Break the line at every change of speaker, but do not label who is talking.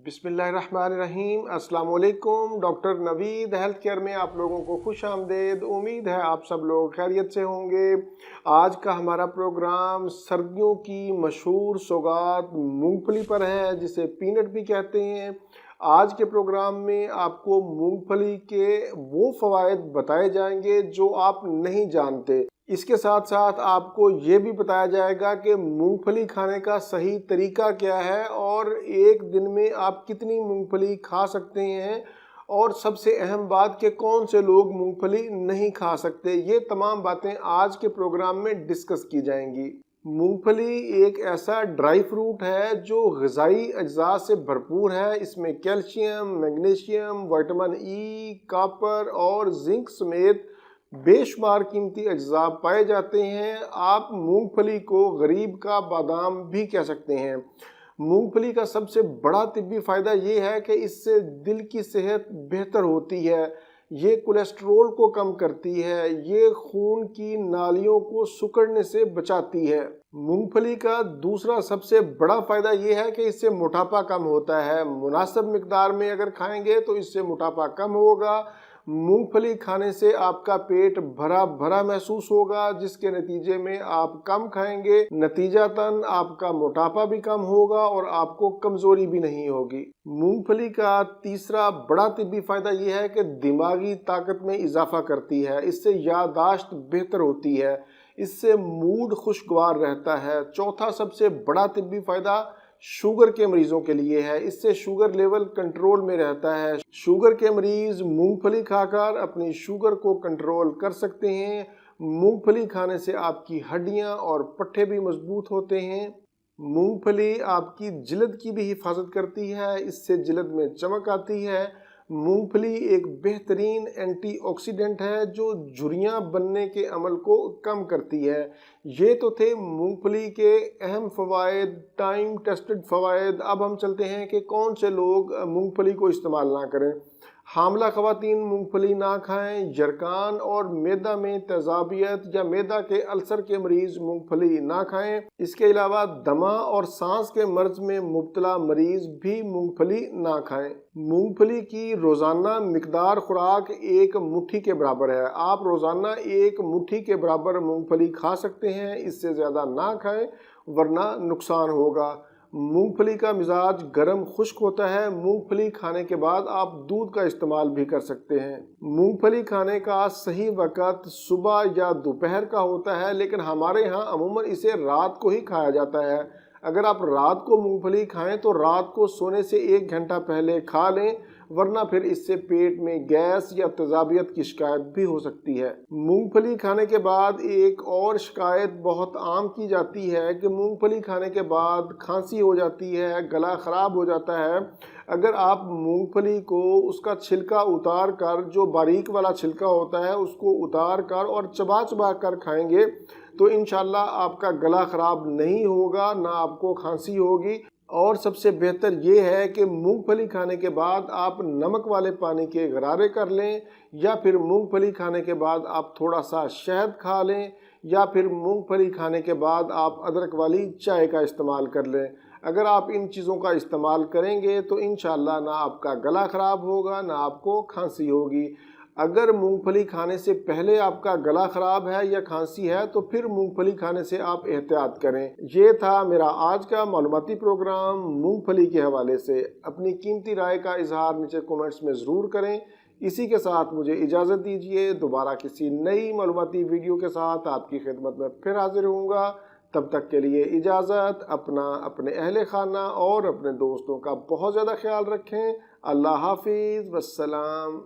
बिस्मिल्लाहिर्रहमानिर्रहीम। अस्सलाम वालेकुम। डॉक्टर नवीद हेल्थ केयर में आप लोगों को खुश आमदेद। उम्मीद है आप सब लोग खैरियत से होंगे। आज का हमारा प्रोग्राम सर्दियों की मशहूर सौगात मूंगफली पर है, जिसे पीनट भी कहते हैं। आज के प्रोग्राम में आपको मूंगफली के वो फ़वाइद बताए जाएंगे जो आप नहीं जानते। इसके साथ साथ आपको ये भी बताया जाएगा कि मूंगफली खाने का सही तरीका क्या है और एक दिन में आप कितनी मूंगफली खा सकते हैं, और सबसे अहम बात कि कौन से लोग मूंगफली नहीं खा सकते। ये तमाम बातें आज के प्रोग्राम में डिस्कस की जाएंगी। मूंगफली एक ऐसा ड्राई फ्रूट है जो ग़िज़ाई अज्जा से भरपूर है। इसमें calcium, magnesium, vitamin E, copper और जिंक समेत बेशुमार कीमती अज्जा पाए जाते हैं। आप मूंगफली को गरीब का बादाम भी कह सकते हैं। मूंगफली का सबसे बड़ा तिब्बी फ़ायदा ये है कि इससे दिल की सेहत बेहतर होती है, ये कोलेस्ट्रोल को कम करती है, ये खून की नालियों को सिकुड़ने से बचाती है। मूंगफली का दूसरा सबसे बड़ा फ़ायदा ये है कि इससे मोटापा कम होता है। मुनासिब मिकदार में अगर खाएंगे तो इससे मोटापा कम होगा। मूंगफली खाने से आपका पेट भरा भरा महसूस होगा, जिसके नतीजे में आप कम खाएंगे। नतीजतन आपका मोटापा भी कम होगा और आपको कमज़ोरी भी नहीं होगी। मूंगफली का तीसरा बड़ा तिब्बी फ़ायदा यह है कि दिमागी ताकत में इजाफा करती है। इससे याददाश्त बेहतर होती है, इससे मूड खुशगवार रहता है। चौथा सबसे बड़ा तिब्बी फ़ायदा शुगर के मरीजों के लिए है। इससे शुगर लेवल कंट्रोल में रहता है। शुगर के मरीज मूंगफली खाकर अपनी शुगर को कंट्रोल कर सकते हैं। मूंगफली खाने से आपकी हड्डियां और पट्टे भी मजबूत होते हैं। मूंगफली आपकी जिल्द की भी हिफाजत करती है, इससे जिल्द में चमक आती है। मूंगफली एक बेहतरीन एंटीऑक्सीडेंट है जो झुर्रियाँ बनने के अमल को कम करती है। ये तो थे मूंगफली के अहम फ़वाइद, टाइम टेस्टेड फ़वाइद। अब हम चलते हैं कि कौन से लोग मूंगफली को इस्तेमाल ना करें। हामला ख़वातीन मूंगफली ना खाएं। यरकान और मैदा में तेज़ाबियत या मैदा के अल्सर के मरीज़ मूंगफली ना खाएं। इसके अलावा दमा और सांस के मर्ज में मुब्तला मरीज़ भी मूंगफली ना खाएं। मूंगफली की रोज़ाना मिकदार खुराक एक मुट्ठी के बराबर है। आप रोज़ाना एक मुट्ठी के बराबर मूंगफली खा सकते हैं। इससे ज़्यादा ना खाएं वरना नुकसान होगा। मूंगफली का मिजाज गर्म खुश्क होता है। मूंगफली खाने के बाद आप दूध का इस्तेमाल भी कर सकते हैं। मूंगफली खाने का सही वक़्त सुबह या दोपहर का होता है, लेकिन हमारे यहाँ अमूमन इसे रात को ही खाया जाता है। अगर आप रात को मूंगफली खाएं तो रात को सोने से 1 घंटा पहले खा लें, वरना फिर इससे पेट में गैस या तेज़ाबियत की शिकायत भी हो सकती है। मूंगफली खाने के बाद एक और शिकायत बहुत आम की जाती है कि मूंगफली खाने के बाद खांसी हो जाती है, गला ख़राब हो जाता है। अगर आप मूंगफली को उसका छिलका उतार कर, जो बारीक वाला छिलका होता है, उसको उतार कर और चबा चबा कर खाएंगे तो इंशाल्लाह आपका गला ख़राब नहीं होगा, ना आपको खांसी होगी। और सबसे बेहतर ये है कि मूंगफली खाने के बाद आप नमक वाले पानी के गरारे कर लें, या फिर मूंगफली खाने के बाद आप थोड़ा सा शहद खा लें, या फिर मूंगफली खाने के बाद आप अदरक वाली चाय का इस्तेमाल कर लें। अगर आप इन चीज़ों का इस्तेमाल करेंगे तो इंशाल्लाह ना आपका गला ख़राब होगा, ना आपको खांसी होगी। अगर मूंगफली खाने से पहले आपका गला ख़राब है या खांसी है तो फिर मूंगफली खाने से आप एहतियात करें। ये था मेरा आज का मालूमाती प्रोग्राम मूंगफली के हवाले से। अपनी कीमती राय का इजहार नीचे कमेंट्स में ज़रूर करें। इसी के साथ मुझे इजाज़त दीजिए। दोबारा किसी नई मालूमाती वीडियो के साथ आपकी खिदमत में फिर हाजिर होऊंगा। तब तक के लिए इजाज़त। अपना, अपने अहले खाना और अपने दोस्तों का बहुत ज़्यादा ख्याल रखें। अल्लाह हाफिज़, वस्सलाम।